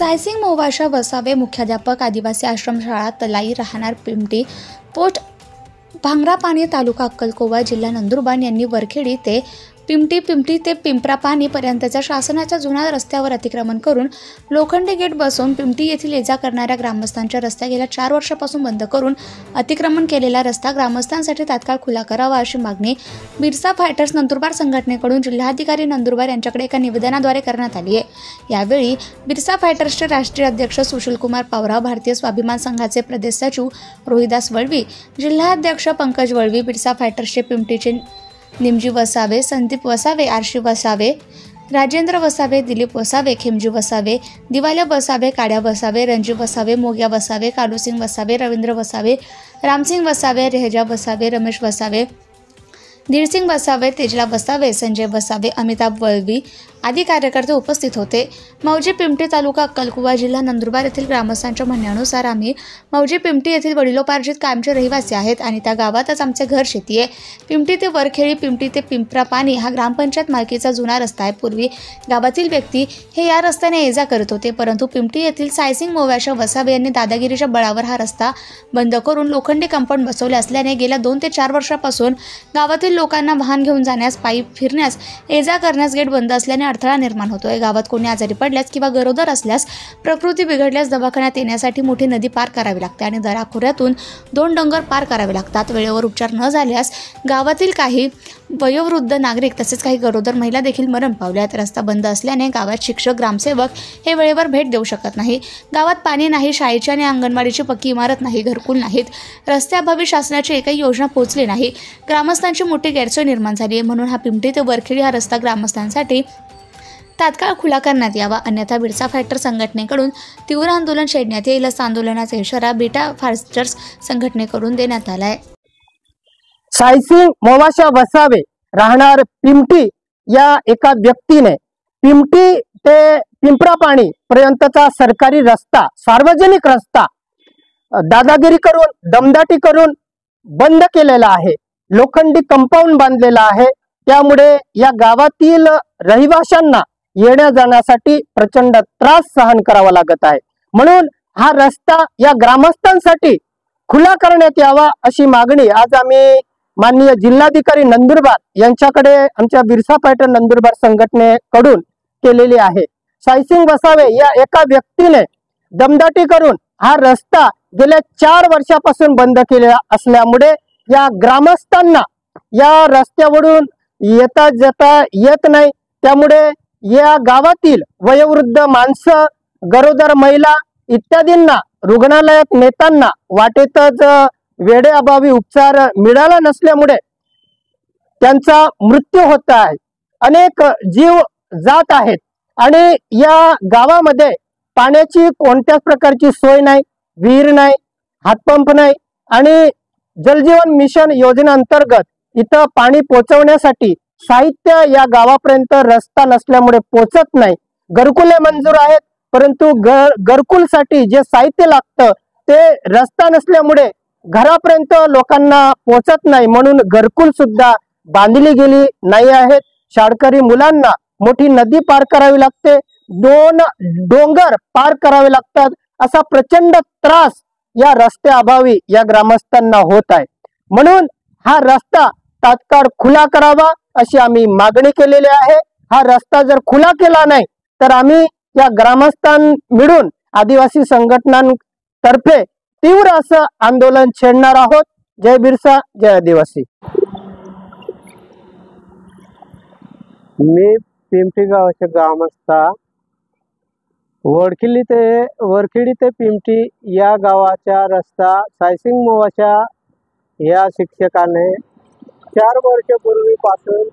सायसिंग मोवाशा वसावे मुख्याध्यापक आदिवासी आश्रमशाळा तलाई राहणार पिंपटी पोस्ट भांगरापाणी तालुका अक्कलकोवा जिल्हा नंदुरबार यांनी वरखेडी ते पिंपटी ते पिंपरापाणी पर्यंतच्या शासनाच्या जुन्या रस्त्यावर अतिक्रमण करून लोखंडी गेट बसवून पिंपटी येथील ये-जा करणाऱ्या ग्रामस्थांच्या रस्ता गेल्या 4 वर्षापासून बंद करून अतिक्रमण केलेला रस्ता ग्रामस्थांसाठी तात्काळ खुला करावा अशी मागणी बिरसा फायटर्स नंदुरबार संघटनेकडून जिल्हाधिकारी नंदुरबार यांच्याकडे एका निवेदनाद्वारे करण्यात आली आहे। यावेळी बिरसा फायटर्सचे राष्ट्रीय अध्यक्ष सुशीलकुमार पावरा, भारतीय स्वाभिमान संघाचे प्रदेश सचिव रोहिदास वळवी, जिल्हाध्यक्ष पंकज वळवी, बिरसा फायटर्सचे पिंपटीचे निमजी वसावे, संदीप वसावे, आरशी वसावे, राजेंद्र वसावे, दिलीप वसावे, खेमजी वसावे, दिवाल्या वसावे, काड्या वसावे, रणजी वसावे, मोग्या वसावे, कालूसिंग वसावे, रवींद्र वसावे, रामसिंग वसावे, रेहजा वसावे, रमेश वसावे, धीरसिंग वसावे, तेजला वसावे, संजय वसावे, अमिताभ वळवी आदी कार्यकर्ते उपस्थित होते। मौजे पिंपटी तालुका अक्कलकुवा जिल्हा नंदुरबार येथील ग्रामस्थांच्या म्हणण्यानुसार आम्ही मौजे पिंपटी येथील वडिलोपार्जित कायमचे रहिवासी आहेत आणि त्या गावातच आमचे घर शेती आहे। पिंपटी ते वरखेडी, पिंपटी ते पिंपरापाणी हा ग्रामपंचायत मालकीचा जुना रस्ता आहे। पूर्वी गावातील व्यक्ती हे या रस्त्याने ये-जा करत होते, परंतु पिंपटी येथील सायसिंग मोवाशा वसावे यांनी दादागिरीच्या बळावर हा रस्ता बंद करून लोखंडी कंपाऊंड बसवले असल्याने गेल्या 2 ते 4 वर्षापासून गावातील लोकांना वाहन घेऊन जाण्यास, पायी फिरण्यास, ये-जा करण्यास गेट बंद असल्याने अडथळा निर्माण होतोय। गावात कोणी आजारी पडल्यास किंवा गरोदर असल्यास, प्रकृती बिघडल्यास दवाखान्यात येण्यासाठी मोठी नदी पार करावी लागते आणि दराखोऱ्यातून 2 डोंगर पार करावे लागतात। वेळेवर उपचार न झाल्यास गावातील काही वयोवृद्ध नागरिक तसेच काही गरोदर महिला देखील मरण पावल्यात। रस्ता बंद असल्याने गावात शिक्षक, ग्रामसेवक हे वेळेवर भेट देऊ शकत नाही। गावात पाणी नाही, शाळेची आणि अंगणवाडीची पक्की इमारत नाही, घरकुल नाहीत, रस्त्याअभावी शासनाची एकही योजना पोहोचली नाही। ग्रामस्थांची मोठी गैरसोय निर्माण झाली आहे, म्हणून हा पिंपटी ते वरखेडी हा रस्ता ग्रामस्थांसाठी तात्काळ खुला करण्यात यावा, अन्यथा बिरसा फायटर संघटनेकडून तीव्र आंदोलन छेडण्यात येईल असा आंदोलनाचा इशारा बिटा फायटर्स संघटनेकडून देण्यात आला आहे। सायसिंग मोवाशा वसावे राहणार पिंपटी या एका व्यक्तीने पिंपटी ते पिंपरापाणी पर्यंतचा सरकारी रस्ता, सार्वजनिक रस्ता दादागिरी करून, दमदाटी करून बंद केलेला आहे। लोखंडी कंपाऊंड बांधलेला आहे, त्यामुळे या गावातील रहिवाशांना येण्या जाण्यासाठी प्रचंड त्रास सहन करावा लागत आहे। म्हणून हा रस्ता या ग्रामस्थांसाठी खुला करण्यात यावा अशी मागणी आज आम्ही माननीय जिल्हाधिकारी नंदुरबार यांच्याकडे आमच्या बिरसा फायटर नंदुरबार संघटनेकडून केलेली आहे। सायसिंग वसावे या एका व्यक्तीने दमदाटी करून हा रस्ता गेल्या 4 वर्षापासून बंद केलेला असल्यामुळे या ग्रामस्थांना या रस्त्यावरून येता जाता येत नाही, त्यामुळे या गावातील वयोवृद्ध माणसं, गरोदर महिला इत्यादींना रुग्णालयात नेताना वाटेतच वेळेअभावी उपचार मिळाला नसल्यामुळे त्यांचा मृत्यू होत आहे, अनेक जीव जात आहेत आणि या गावामध्ये पाण्याची कोणत्याच प्रकारची सोय नाही, विहीर नाही, हातपंप नाही आणि जलजीवन मिशन योजनेअंतर्गत इथं पाणी पोहोचवण्यासाठी साहित्य या गावापर्यंत रस्ता नसल्यामुळे पोहोचत नाही। घरकुले मंजूर आहेत, परंतु घरकुलसाठी जे साहित्य लागतं ते रस्ता नसल्यामुळे घरापर्यंत लोकांना पोहोचत नाही, म्हणून घरकुल सुद्धा बांधली गेली नाही आहेत। शाळकरी मुलांना मोठी नदी पार करावी लागते, 2 डोंगर पार करावे लागतात, असा प्रचंड त्रास या रस्त्याअभावी या ग्रामस्थांना होत आहे। म्हणून हा रस्ता तात्काळ खुला करावा अशी आम्ही मागणी केलेली आहे। हा रस्ता जर खुला केला नाही तर आम्ही या ग्रामस्थां मिळून आदिवासी संघटनांतर्फे तीव्र असं आंदोलन छेडणार आहोत। जय बिरसा, जय आदिवासी। मी पिंपटी गावाचे ग्रामस्थ, वरखेडी ते पिंपटी या गावाचा रस्ता सायसिंग मोवाशा या शिक्षकाने 4 वर्षापूर्वीपासून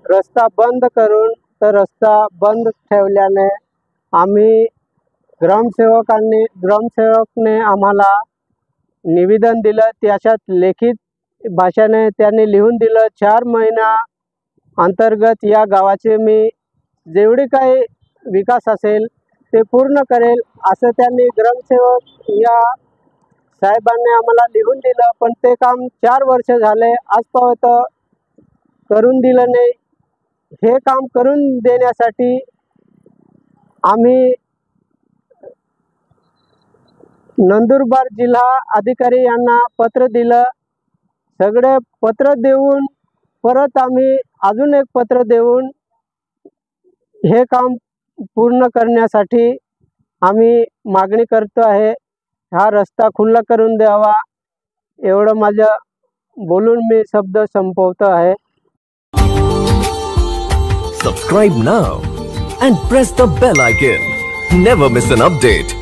रस्ता बंद करून तर रस्ता बंद ठेवल्याने आम्ही ग्रामसेवकने आम्हाला निवेदन दिलं, त्याच्यात लिखित भाषेने त्यांनी लिहून दिलं 4 महिना अंतर्गत या गावाचे मी जेवढे काही विकास असेल ते पूर्ण करेल असं त्यांनी ग्रामसेवक या साहेबांनी आम्हाला लिहून दिलं। पण ते काम 4 वर्ष झाले आजपर्यंत करून दिलं नाही। हे काम करून देण्यासाठी आम्ही नंदुरबार जिल्हा अधिकारी यांना पत्र दिलं. सगळे पत्र देऊन परत आम्ही अजून एक पत्र देऊन हे काम पूर्ण करण्यासाठी आम्ही मागणी करतो आहे. हा रस्ता खुला करून द्यावा एवढं माझं बोलून मी शब्द संपवतो आहे. Subscribe now and press the bell icon. Never miss an update.